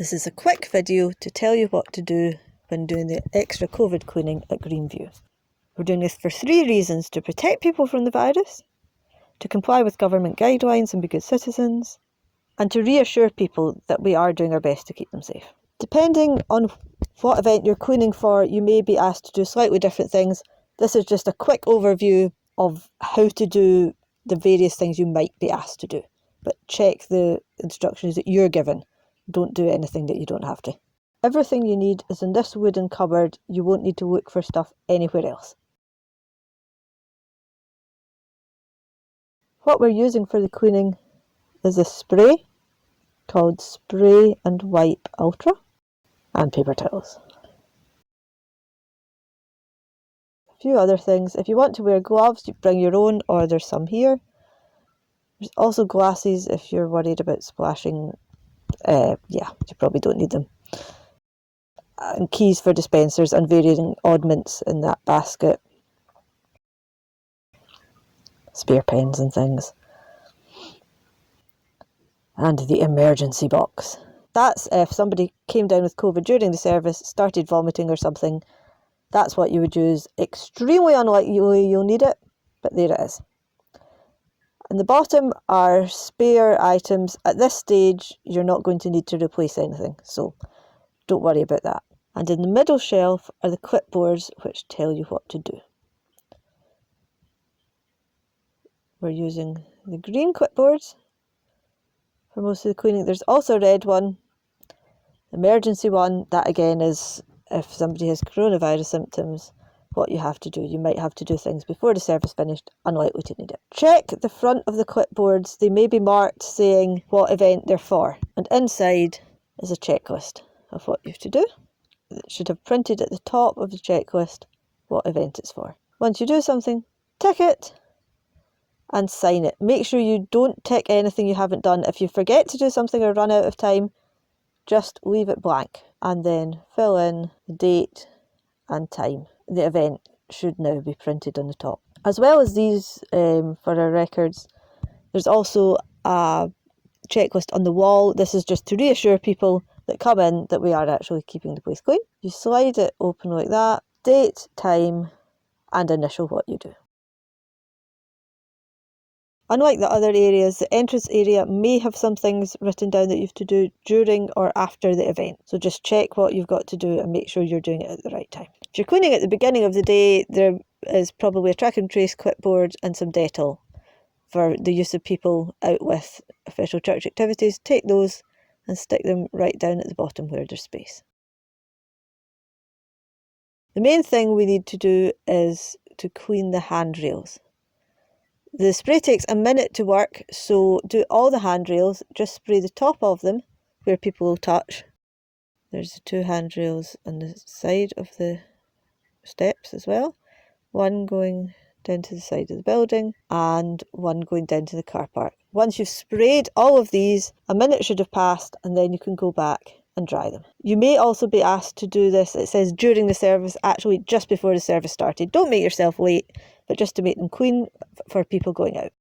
This is a quick video to tell you what to do when doing the extra COVID cleaning at Greenview. We're doing this for 3 reasons: to protect people from the virus, to comply with government guidelines and be good citizens, and to reassure people that we are doing our best to keep them safe. Depending on what event you're cleaning for, you may be asked to do slightly different things. This is just a quick overview of how to do the various things you might be asked to do. But check the instructions that you're given. Don't do anything that you don't have to. Everything you need is in this wooden cupboard. You won't need to look for stuff anywhere else. What we're using for the cleaning is a spray called Spray and Wipe Ultra and paper towels. A few other things. If you want to wear gloves, you bring your own, or there's some here. There's also glasses if you're worried about splashing. You probably don't need them. And keys for dispensers and varying oddments in that basket. Spare pens and things. And the emergency box. That's if somebody came down with COVID during the service, started vomiting or something. That's what you would use. Extremely unlikely you'll need it, but there it is. In the bottom are spare items. At this stage, you're not going to need to replace anything, so don't worry about that. And in the middle shelf are the clipboards which tell you what to do. We're using the green clipboards for most of the cleaning. There's also a red one, emergency one. That again is if somebody has coronavirus symptoms, what you have to do. You might have to do things before the service finished, unlikely to need it. Check the front of the clipboards. They may be marked saying what event they're for. And inside is a checklist of what you have to do. It should have printed at the top of the checklist what event it's for. Once you do something, tick it and sign it. Make sure you don't tick anything you haven't done. If you forget to do something or run out of time, just leave it blank and then fill in the date and time. The event should now be printed on the top. As well as these for our records, there's also a checklist on the wall. This is just to reassure people that come in that we are actually keeping the place clean. You slide it open like that, date, time, and initial what you do. Unlike the other areas, the entrance area may have some things written down that you have to do during or after the event. So just check what you've got to do and make sure you're doing it at the right time. If you're cleaning at the beginning of the day, there is probably a track and trace clipboard and some Dettol for the use of people out with official church activities. Take those and stick them right down at the bottom where there's space. The main thing we need to do is to clean the handrails. The spray takes a minute to work, so do all the handrails. Just spray the top of them where people will touch. There's the 2 handrails on the side of the steps as well. One going down to the side of the building and one going down to the car park. Once you've sprayed all of these, a minute should have passed and then you can go back and dry them. You may also be asked to do this, it says during the service, actually just before the service started. Don't make yourself late, but just to make them clean for people going out.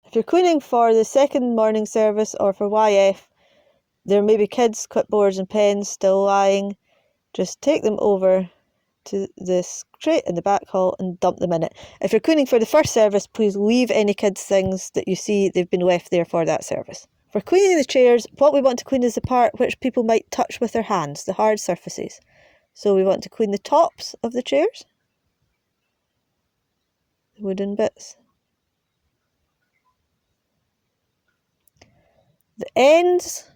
If you're cleaning for the second morning service or for YF, there may be kids' clipboards and pens still lying. Just take them over to this crate in the back hall and dump them in it. If you're cleaning for the first service, please leave any kids' things that you see they've been left there for that service. For cleaning the chairs, what we want to clean is the part which people might touch with their hands, the hard surfaces. So we want to clean the tops of the chairs, the wooden bits, the ends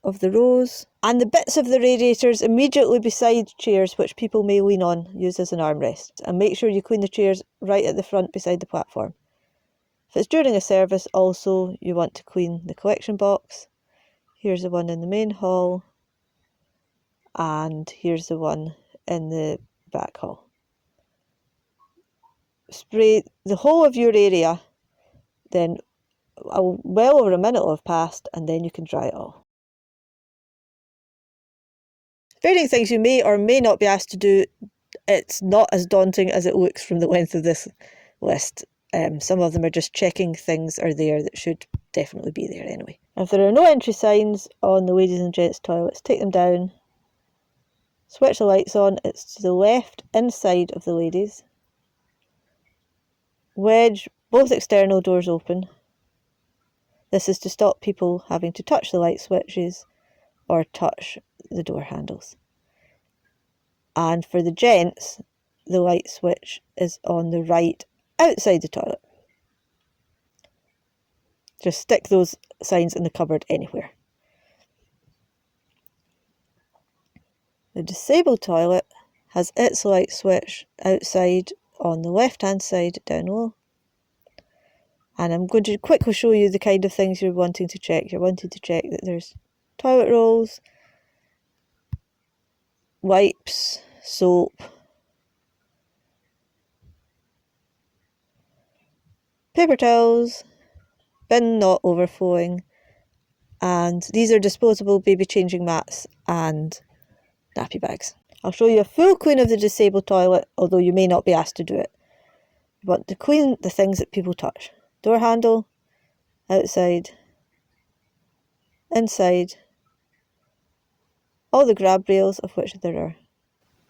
of the rows, and the bits of the radiators immediately beside chairs which people may lean on, use as an armrest. And make sure you clean the chairs right at the front beside the platform. If it's during a service, also you want to clean the collection box. Here's the one in the main hall, and here's the one in the back hall. Spray the whole of your area, then well over a minute will have passed, and then you can dry it all. Varying things you may or may not be asked to do. It's not as daunting as it looks from the length of this list. Some of them are just checking things are there that should definitely be there anyway. If there are no entry signs on the ladies and gents toilets, take them down, switch the lights on. It's to the left inside of the ladies. Wedge both external doors open. This is to stop people having to touch the light switches or touch the door handles. And for the gents, the light switch is on the right outside the toilet. Just stick those signs in the cupboard anywhere. The disabled toilet has its light switch outside on the left-hand side down low. And I'm going to quickly show you the kind of things you're wanting to check. You're wanting to check that there's toilet rolls, wipes, soap, paper towels, bin not overflowing, and these are disposable baby changing mats and nappy bags. I'll show you a full clean of the disabled toilet, although you may not be asked to do it. You want to clean the things that people touch. Door handle, outside, inside, all the grab rails, of which there are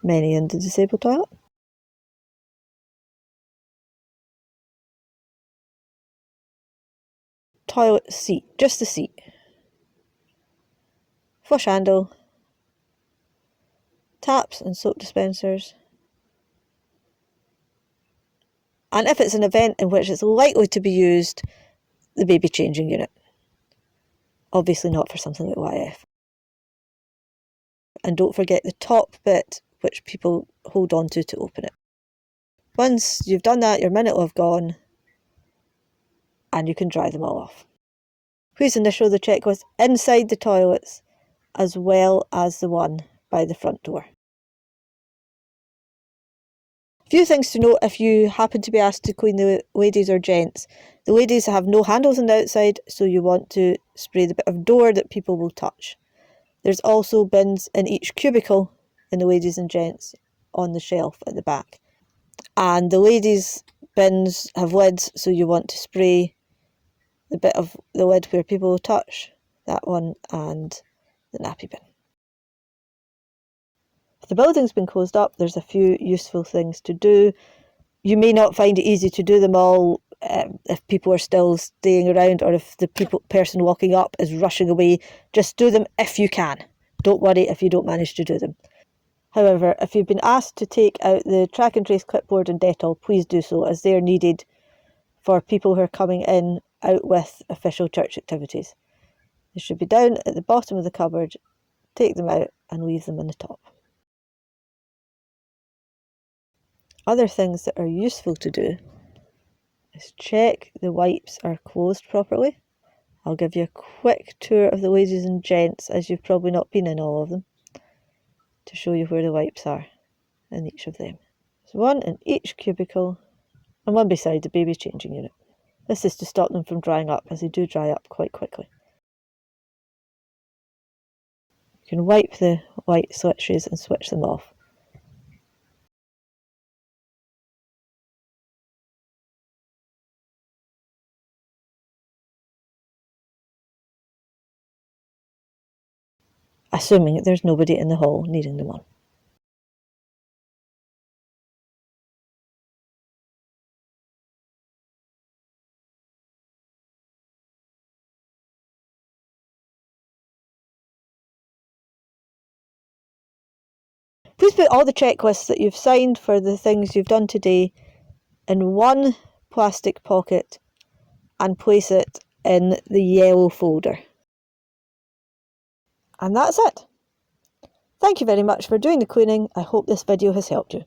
many in the disabled toilet. Toilet seat, just the seat. Flush handle, taps and soap dispensers. And if it's an event in which it's likely to be used, the baby changing unit. Obviously not for something like YF. And don't forget the top bit, which people hold on to open it. Once you've done that, your minute will have gone, and you can dry them all off. Please initial the checklist inside the toilets, as well as the one by the front door. Few things to note if you happen to be asked to clean the ladies or gents. The ladies have no handles on the outside, so you want to spray the bit of door that people will touch. There's also bins in each cubicle in the ladies and gents on the shelf at the back. And the ladies' bins have lids, so you want to spray the bit of the lid where people will touch, that one, and the nappy bin. If the building's been closed up, there's a few useful things to do. You may not find it easy to do them all if people are still staying around, or if the person walking up is rushing away. Just do them if you can. Don't worry if you don't manage to do them. However, if you've been asked to take out the track and trace clipboard and Dettol, please do so, as they are needed for people who are coming in out with official church activities. They should be down at the bottom of the cupboard. Take them out and leave them on the top. Other things that are useful to do is check the wipes are closed properly. I'll give you a quick tour of the ladies and gents, as you've probably not been in all of them, to show you where the wipes are in each of them. There's one in each cubicle and one beside the baby changing unit. This is to stop them from drying up, as they do dry up quite quickly. You can wipe the white switches and switch them off. Assuming there's nobody in the hall needing them on. Please put all the checklists that you've signed for the things you've done today in one plastic pocket and place it in the yellow folder. And that's it. Thank you very much for doing the cleaning. I hope this video has helped you.